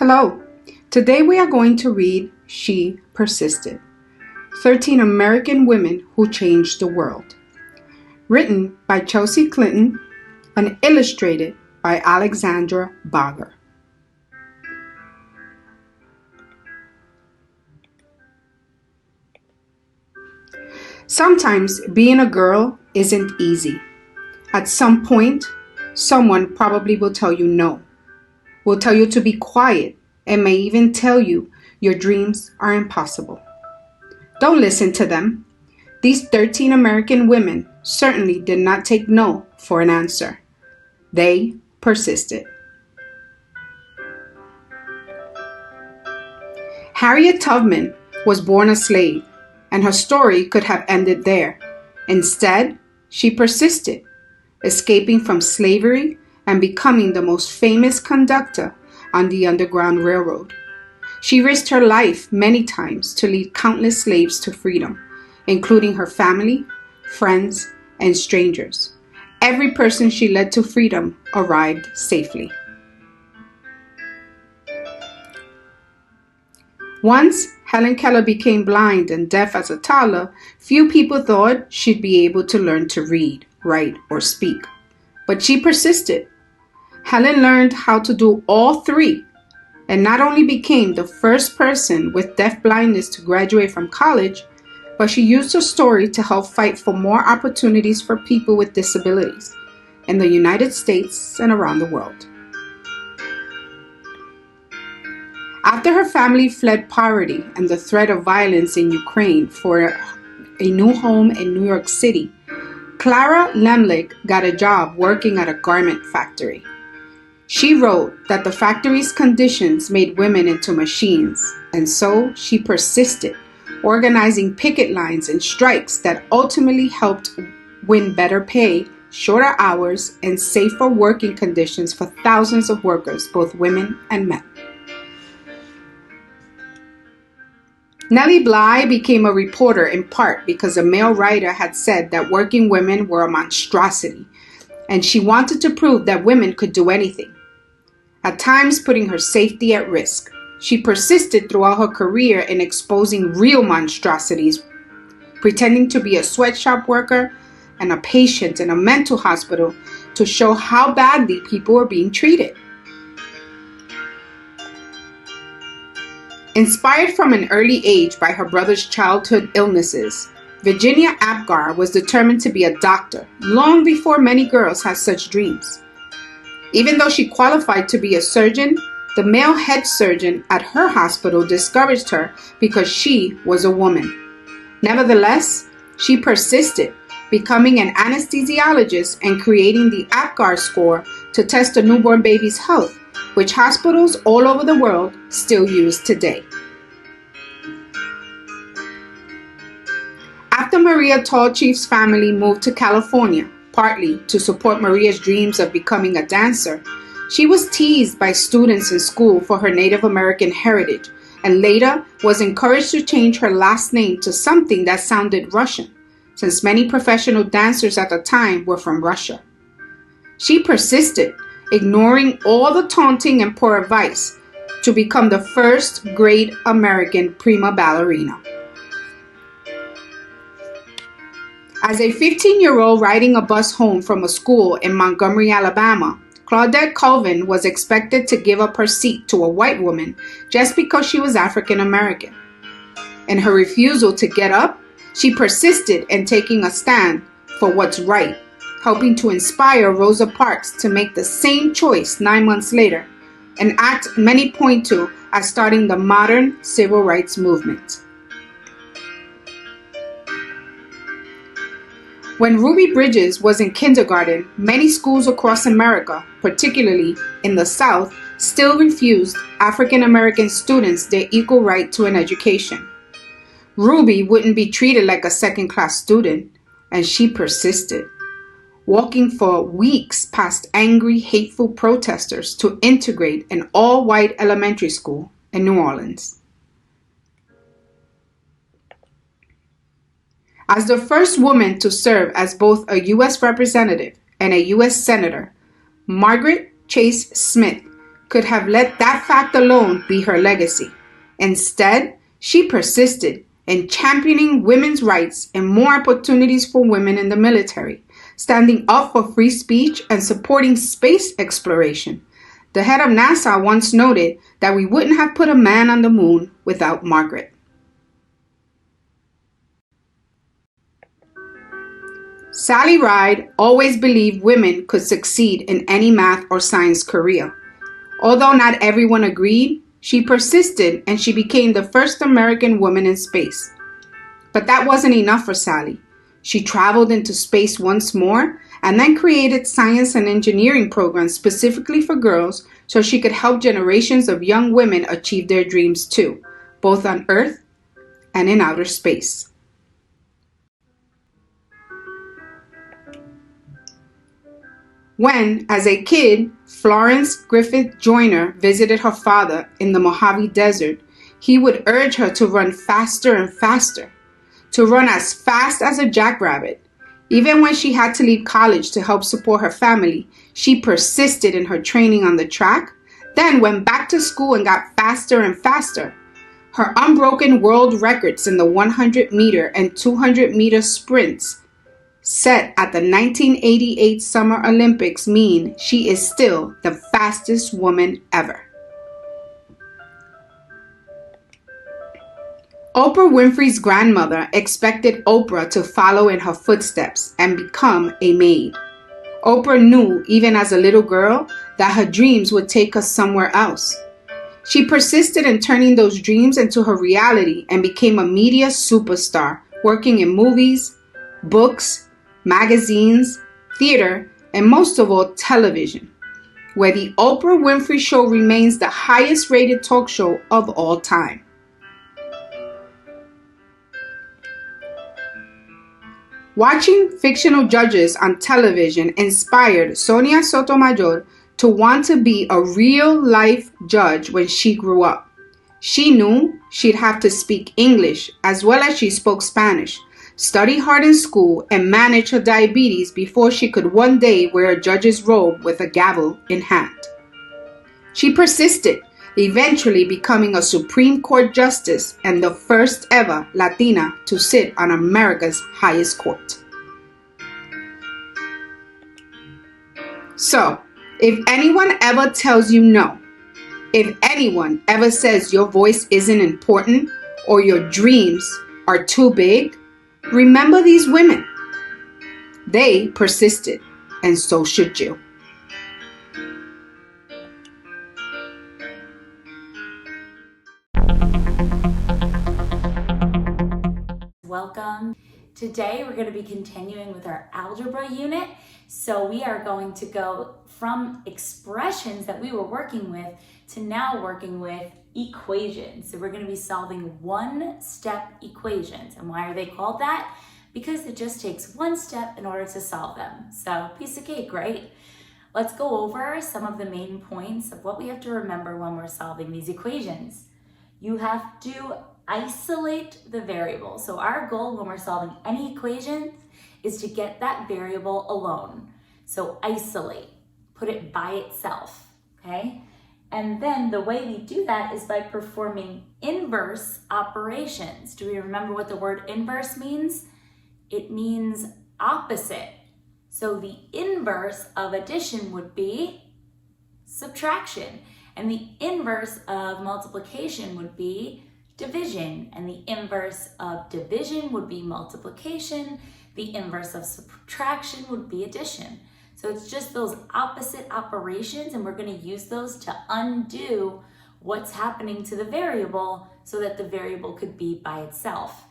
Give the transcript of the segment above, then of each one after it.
Hello. Today we are going to read She Persisted, 13 American Women Who Changed the World. Written by Chelsea Clinton and illustrated by Alexandra Bagger. Sometimes being a girl isn't easy. At some point, someone probably will tell you no, will tell you to be quiet, and may even tell you your dreams are impossible. Don't listen to them. These 13 American women certainly did not take no for an answer. They persisted. Harriet Tubman was born a slave, and her story could have ended there. Instead, she persisted, escaping from slavery and becoming the most famous conductor on the Underground Railroad. She risked her life many times to lead countless slaves to freedom, including her family, friends, and strangers. Every person she led to freedom arrived safely. Once Helen Keller became blind and deaf as a toddler, few people thought she'd be able to learn to read, write, or speak. But she persisted. Helen learned how to do all three and not only became the first person with deaf blindness to graduate from college, but she used her story to help fight for more opportunities for people with disabilities in the United States and around the world. After her family fled poverty and the threat of violence in Ukraine for a new home in New York City, Clara Lemlich got a job working at a garment factory. She wrote that the factory's conditions made women into machines, and so she persisted, organizing picket lines and strikes that ultimately helped win better pay, shorter hours, and safer working conditions for thousands of workers, both women and men. Nellie Bly became a reporter in part because a male writer had said that working women were a monstrosity, and she wanted to prove that women could do anything, at times putting her safety at risk. She persisted throughout her career in exposing real monstrosities, pretending to be a sweatshop worker and a patient in a mental hospital to show how badly people were being treated. Inspired from an early age by her brother's childhood illnesses, Virginia Apgar was determined to be a doctor long before many girls had such dreams. Even though she qualified to be a surgeon, the male head surgeon at her hospital discouraged her because she was a woman. Nevertheless, she persisted, becoming an anesthesiologist and creating the Apgar score to test a newborn baby's health, which hospitals all over the world still use today. After Maria Tallchief's family moved to California, partly to support Maria's dreams of becoming a dancer, she was teased by students in school for her Native American heritage and later was encouraged to change her last name to something that sounded Russian, since many professional dancers at the time were from Russia. She persisted, ignoring all the taunting and poor advice, to become the first great American prima ballerina. As a 15-year-old riding a bus home from a school in Montgomery, Alabama, Claudette Colvin was expected to give up her seat to a white woman just because she was African American. In her refusal to get up, she persisted in taking a stand for what's right, helping to inspire Rosa Parks to make the same choice 9 months later, an act many point to as starting the modern civil rights movement. When Ruby Bridges was in kindergarten, many schools across America, particularly in the South, still refused African American students their equal right to an education. Ruby wouldn't be treated like a second-class student, and she persisted, walking for weeks past angry, hateful protesters to integrate an all-white elementary school in New Orleans. As the first woman to serve as both a U.S. representative and a U.S. senator, Margaret Chase Smith could have let that fact alone be her legacy. Instead, she persisted in championing women's rights and more opportunities for women in the military, standing up for free speech and supporting space exploration. The head of NASA once noted that we wouldn't have put a man on the moon without Margaret. Sally Ride always believed women could succeed in any math or science career. Although not everyone agreed, she persisted and she became the first American woman in space. But that wasn't enough for Sally. She traveled into space once more and then created science and engineering programs specifically for girls so she could help generations of young women achieve their dreams too, both on Earth and in outer space. When, as a kid, Florence Griffith Joyner visited her father in the Mojave Desert, he would urge her to run faster and faster, to run as fast as a jackrabbit. Even when she had to leave college to help support her family, she persisted in her training on the track, then went back to school and got faster and faster. Her unbroken world records in the 100-meter and 200-meter sprints set at the 1988 Summer Olympics mean she is still the fastest woman ever. Oprah Winfrey's grandmother expected Oprah to follow in her footsteps and become a maid. Oprah knew, even as a little girl, that her dreams would take her somewhere else. She persisted in turning those dreams into her reality and became a media superstar, working in movies, books, magazines, theater, and most of all, television, where the Oprah Winfrey Show remains the highest rated talk show of all time. Watching fictional judges on television inspired Sonia Sotomayor to want to be a real-life judge when she grew up. She knew she'd have to speak English as well as she spoke Spanish, study hard in school, and manage her diabetes before she could one day wear a judge's robe with a gavel in hand. She persisted, eventually becoming a Supreme Court justice and the first ever Latina to sit on America's highest court. So, if anyone ever tells you no, if anyone ever says your voice isn't important or your dreams are too big, remember these women. They persisted, and so should you. Welcome. Today we're going to be continuing with our algebra unit. So we are going to go from expressions that we were working with to now working with equations. So we're going to be solving one-step equations. And why are they called that? Because it just takes one step in order to solve them. So piece of cake, right? Let's go over some of the main points of what we have to remember when we're solving these equations. You have to isolate the variable. So our goal when we're solving any equation is to get that variable alone. So isolate, put it by itself, okay? And then the way we do that is by performing inverse operations. Do we remember what the word inverse means? It means opposite. So the inverse of addition would be subtraction, and the inverse of multiplication would be division, and the inverse of division would be multiplication. The inverse of subtraction would be addition. So it's just those opposite operations, and we're going to use those to undo what's happening to the variable so that the variable could be by itself.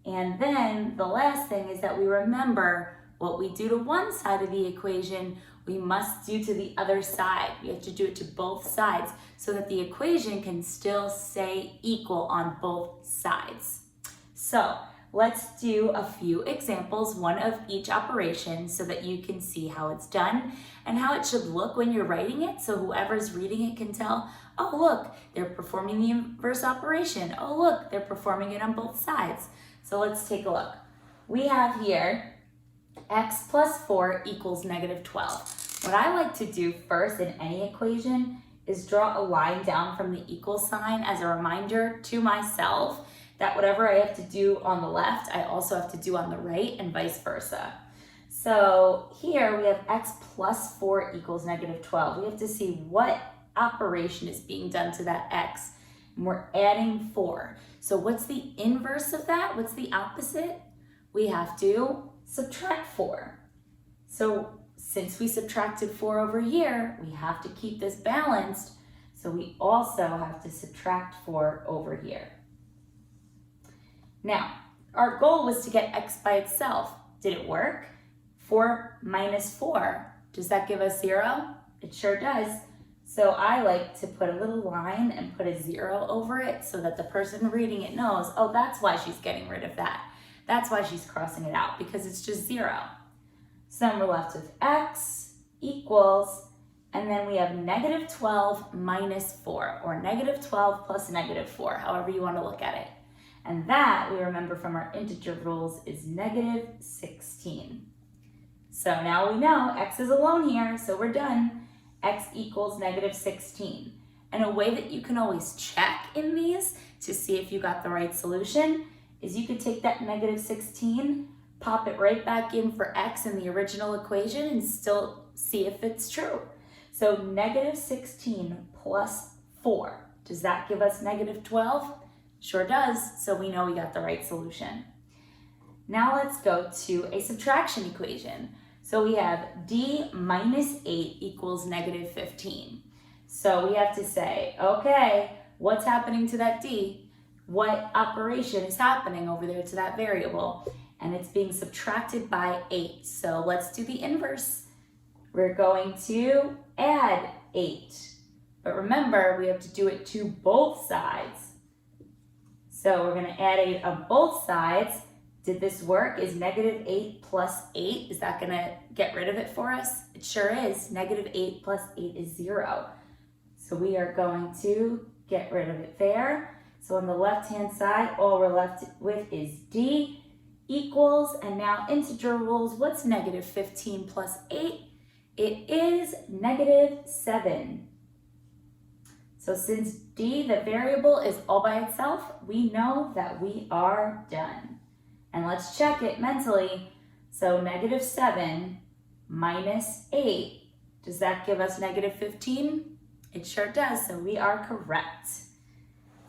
And then the last thing is that we remember what we do to one side of the equation, we must do to the other side. We have to do it to both sides so that the equation can still stay equal on both sides. So let's do a few examples, one of each operation, so that you can see how it's done and how it should look when you're writing it. So whoever's reading it can tell, oh, look, they're performing the inverse operation. Oh, look, they're performing it on both sides. So let's take a look. We have here x plus 4 equals negative 12. What I like to do first in any equation is draw a line down from the equal sign as a reminder to myself that whatever I have to do on the left, I also have to do on the right and vice versa. So here we have x plus 4 equals negative 12. We have to see what operation is being done to that x, and we're adding 4. So what's the inverse of that? What's the opposite? We have to subtract 4. So since we subtracted 4 over here, we have to keep this balanced. So we also have to subtract 4 over here. Now, our goal was to get x by itself. Did it work? 4 minus 4, does that give us 0? It sure does. So I like to put a little line and put a 0 over it so that the person reading it knows, oh, that's why she's getting rid of that. That's why she's crossing it out, because it's just 0. So then we're left with x equals, and then we have negative 12 minus 4, or negative 12 plus negative 4, however you want to look at it. And that, we remember from our integer rules, is negative 16. So now we know x is alone here, so we're done. X equals negative 16. And a way that you can always check in these to see if you got the right solution is you could take that negative 16, pop it right back in for x in the original equation and still see if it's true. So negative 16 plus 4, does that give us negative 12? Sure does, so we know we got the right solution. Now let's go to a subtraction equation. So we have d minus 8 equals negative 15. So we have to say, okay, what's happening to that d? What operation is happening over there to that variable? And it's being subtracted by 8. So let's do the inverse. We're going to add 8. But remember, we have to do it to both sides. So we're going to add 8 on both sides. Did this work? Is negative 8 plus 8, is that going to get rid of it for us? It sure is. Negative 8 plus 8 is 0. So we are going to get rid of it there. So on the left-hand side, all we're left with is d equals, and now integer rules, what's negative 15 plus 8? It is negative 7. So since d, the variable, is all by itself, we know that we are done. And let's check it mentally. So negative 7 minus 8, does that give us negative 15? It sure does, so we are correct.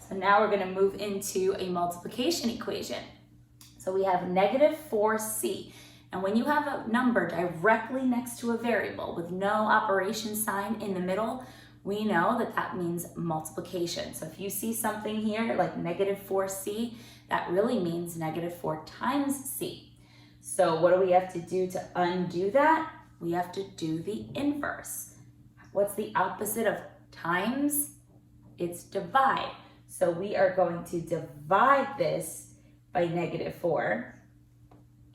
So now we're going to move into a multiplication equation. So we have negative 4c. And when you have a number directly next to a variable with no operation sign in the middle, we know that that means multiplication. So if you see something here like negative 4c, that really means negative 4 times c. So what do we have to do to undo that? We have to do the inverse. What's the opposite of times? It's divide. So we are going to divide this by negative 4.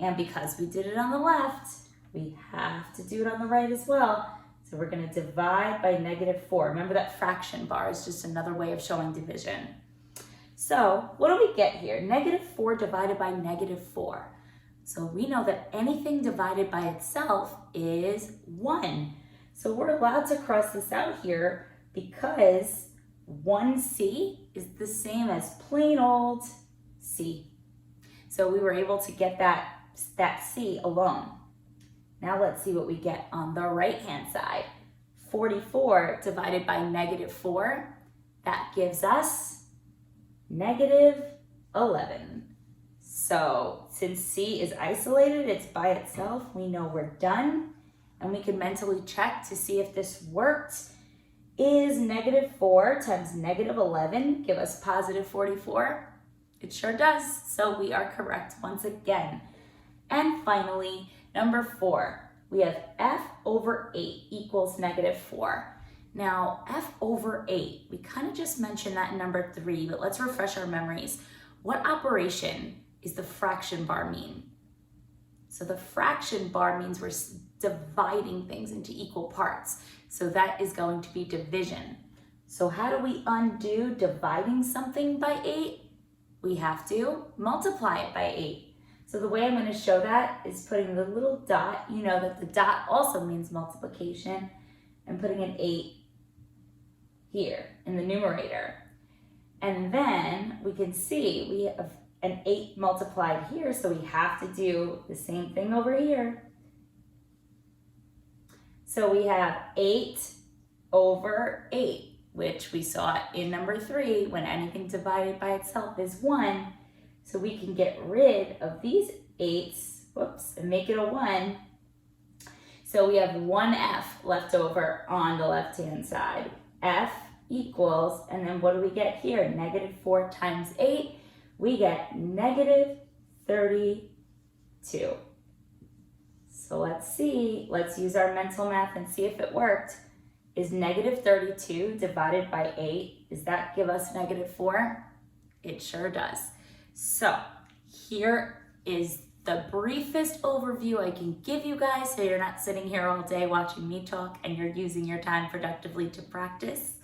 And because we did it on the left, we have to do it on the right as well. So we're going to divide by negative 4. Remember that fraction bar is just another way of showing division. So what do we get here? Negative 4 divided by negative 4. So we know that anything divided by itself is 1. So we're allowed to cross this out here because 1c is the same as plain old c. So we were able to get that c alone. Now let's see what we get on the right-hand side. 44 divided by negative 4, that gives us negative 11. So since c is isolated, it's by itself, we know we're done. And we can mentally check to see if this worked. Is negative 4 times negative 11 give us positive 44? It sure does, so we are correct once again. And finally, number 4, we have f over 8 equals negative 4. Now, f over 8, we kind of just mentioned that in number 3, but let's refresh our memories. What operation is the fraction bar mean? So the fraction bar means we're dividing things into equal parts. So that is going to be division. So how do we undo dividing something by 8? We have to multiply it by 8. So the way I'm going to show that is putting the little dot. You know that the dot also means multiplication, and putting an 8 here in the numerator. And then we can see we have an 8 multiplied here, so we have to do the same thing over here. So we have 8 over 8, which we saw in number 3, when anything divided by itself is 1. So we can get rid of these 8s, whoops, and make it a 1. So we have 1f left over on the left-hand side. F equals, and then what do we get here? Negative 4 times 8, we get negative 32. So let's see, let's use our mental math and see if it worked. Is negative 32 divided by 8, does that give us negative 4? It sure does. So here is the briefest overview I can give you guys, so you're not sitting here all day watching me talk and you're using your time productively to practice.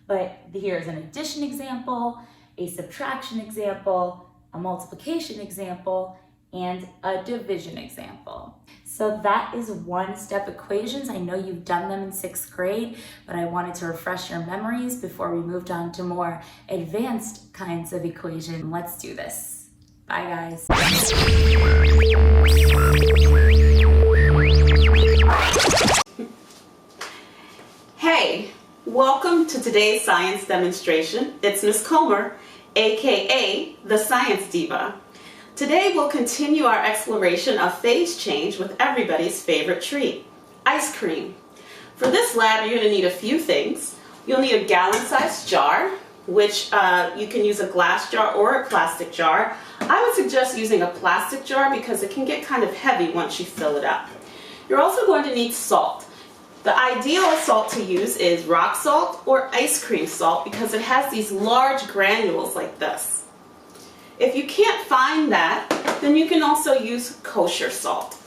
But here's an addition example, a subtraction example, a multiplication example, and a division example. So that is one-step equations. I know you've done them in 6th grade, but I wanted to refresh your memories before we moved on to more advanced kinds of equations. Let's do this. Bye, guys. Hey, welcome to today's science demonstration. It's Miss Comer, aka the Science Diva. Today we'll continue our exploration of phase change with everybody's favorite treat, ice cream. For this lab, you're going to need a few things. You'll need a gallon-sized jar, which you can use a glass jar or a plastic jar. I would suggest using a plastic jar because it can get kind of heavy once you fill it up. You're also going to need salt. The ideal salt to use is rock salt or ice cream salt because it has these large granules like this. If you can't find that, then you can also use kosher salt.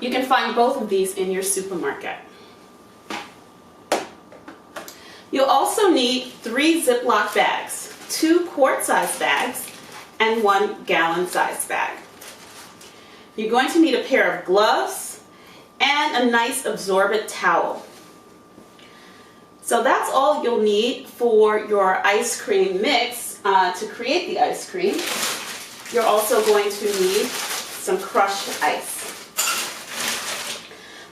You can find both of these in your supermarket. You'll also need 3 Ziploc bags, 2 quart-sized bags, and 1 gallon-sized bag. You're going to need a pair of gloves and a nice absorbent towel. So that's all you'll need for your ice cream mix to create the ice cream. You're also going to need some crushed ice.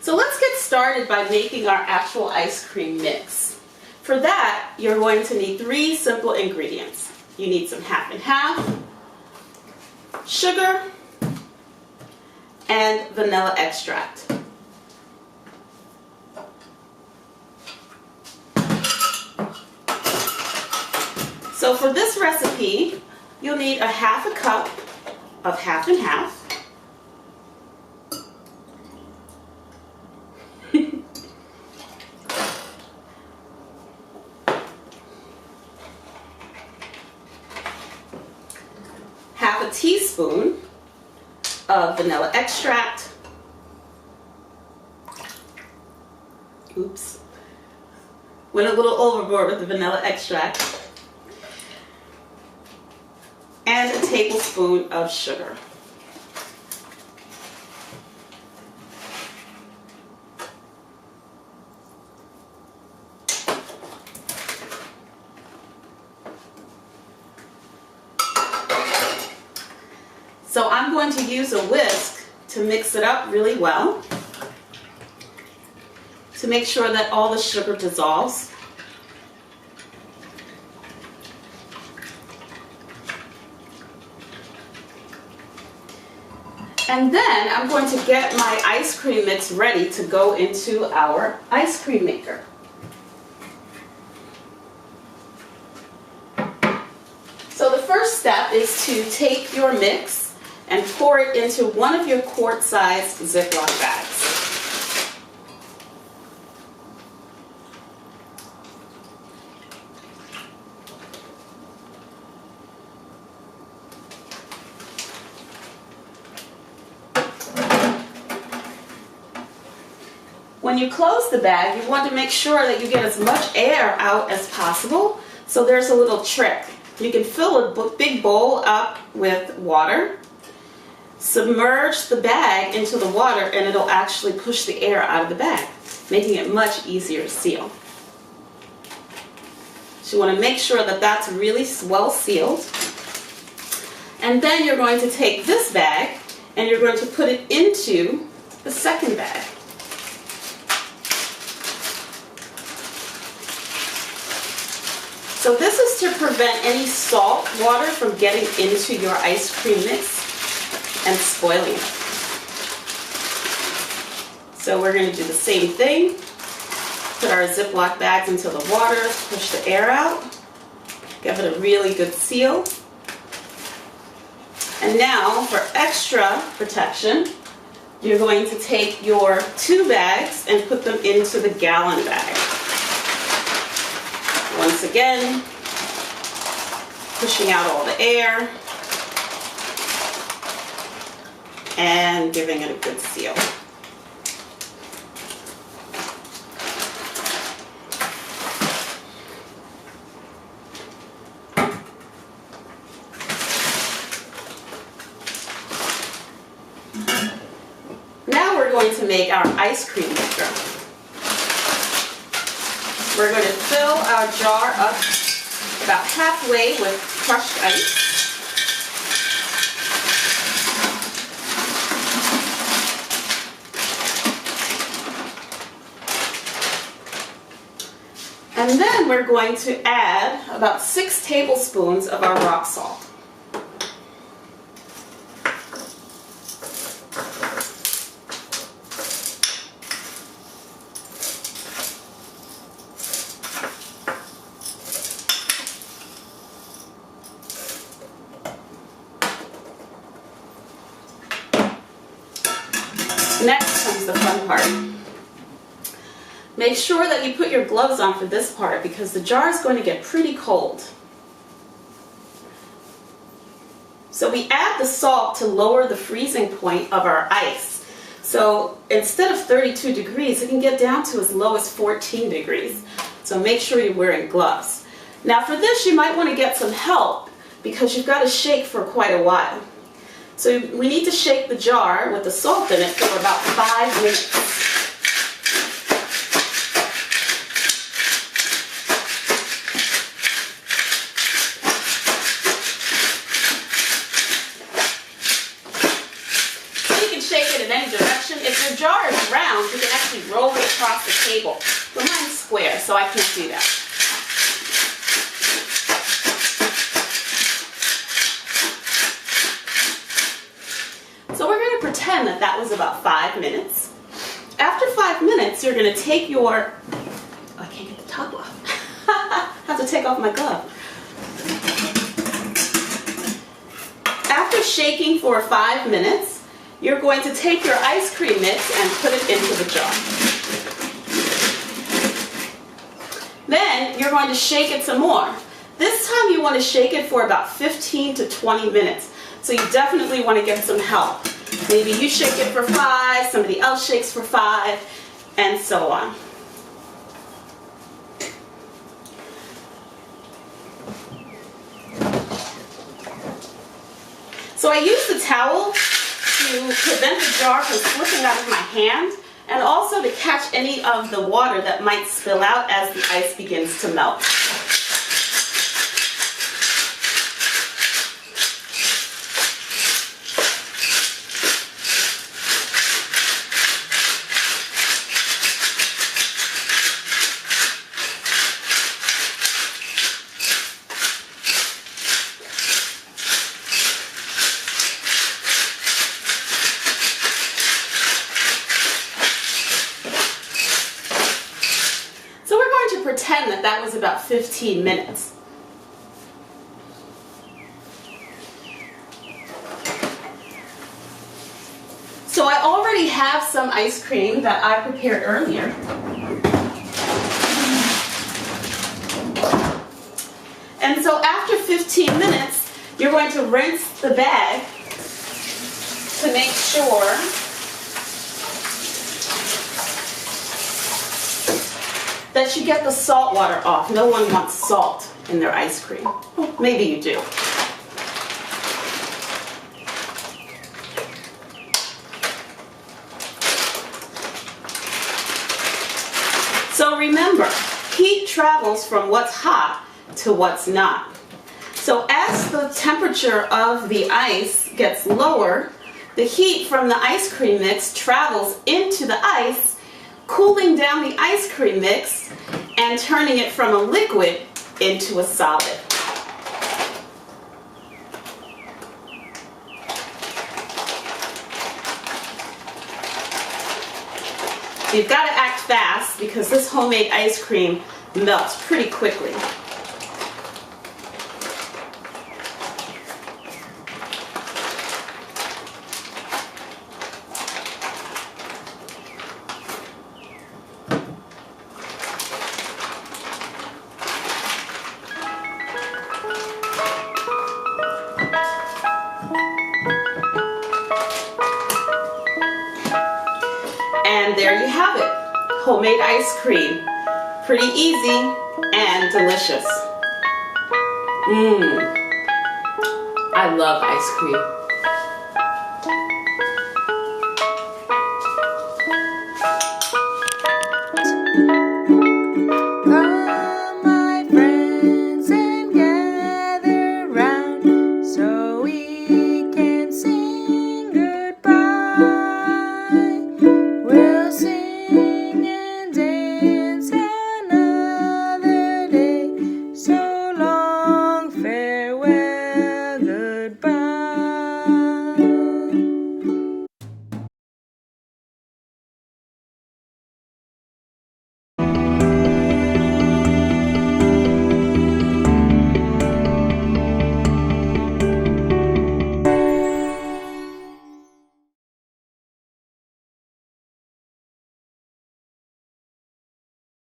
So let's get started by making our actual ice cream mix. For that, you're going to need 3 simple ingredients. You need some half and half, sugar, and vanilla extract. So for this recipe, you'll need a half a cup of half and half, half a teaspoon of vanilla extract, oops, went a little overboard with the vanilla extract, and a tablespoon of sugar. So I'm going to use a whisk to mix it up really well to make sure that all the sugar dissolves. And then I'm going to get my ice cream mix ready to go into our ice cream maker. So the first step is to take your mix and pour it into one of your quart-sized Ziploc bags. When you close the bag, you want to make sure that you get as much air out as possible. So there's a little trick. You can fill a big bowl up with water, submerge the bag into the water, and it'll actually push the air out of the bag, making it much easier to seal. So you want to make sure that that's really well sealed. And then you're going to take this bag and you're going to put it into the second bag. So this is to prevent any salt water from getting into your ice cream mix and spoiling it. So we're going to do the same thing. Put our Ziploc bags into the water, push the air out, give it a really good seal. And now for extra protection, you're going to take your 2 bags and put them into the gallon bag. Once again, pushing out all the air and giving it a good seal. Now we're going to make our ice cream maker. We're going to fill our jar up about halfway with crushed ice. And then we're going to add about 6 tablespoons of our rock salt. Next comes the fun part. Make sure that you put your gloves on for this part because the jar is going to get pretty cold. So we add the salt to lower the freezing point of our ice. So instead of 32 degrees, it can get down to as low as 14 degrees. So make sure you're wearing gloves. Now for this, you might want to get some help because you've got to shake for quite a while. So we need to shake the jar with the salt in it for about 5 minutes. So you can shake it in any direction. If your jar is round, you can actually roll it across the table. But mine's square, so I can't do that. So we're going to pretend that that was about 5 minutes. After 5 minutes, you're going to take your, oh, I can't get the top off. I have to take off my glove. After shaking for 5 minutes, you're going to take your ice cream mix and put it into the jar. Then you're going to shake it some more. This time you want to shake it for about 15 to 20 minutes. So you definitely want to get some help. Maybe you shake it for 5, somebody else shakes for 5, and so on. So I use the towel to prevent the jar from slipping out of my hand and also to catch any of the water that might spill out as the ice begins to melt. Pretend that that was about 15 minutes. So I already have some ice cream that I prepared earlier. And so after 15 minutes, you're going to rinse the bag to make sure that you get the salt water off. No one wants salt in their ice cream. Well, maybe you do. So remember, heat travels from what's hot to what's not. So as the temperature of the ice gets lower, the heat from the ice cream mix travels into the ice, cooling down the ice cream mix and turning it from a liquid into a solid. You've got to act fast because this homemade ice cream melts pretty quickly. And there you have it, homemade ice cream. Pretty easy and delicious. I love ice cream.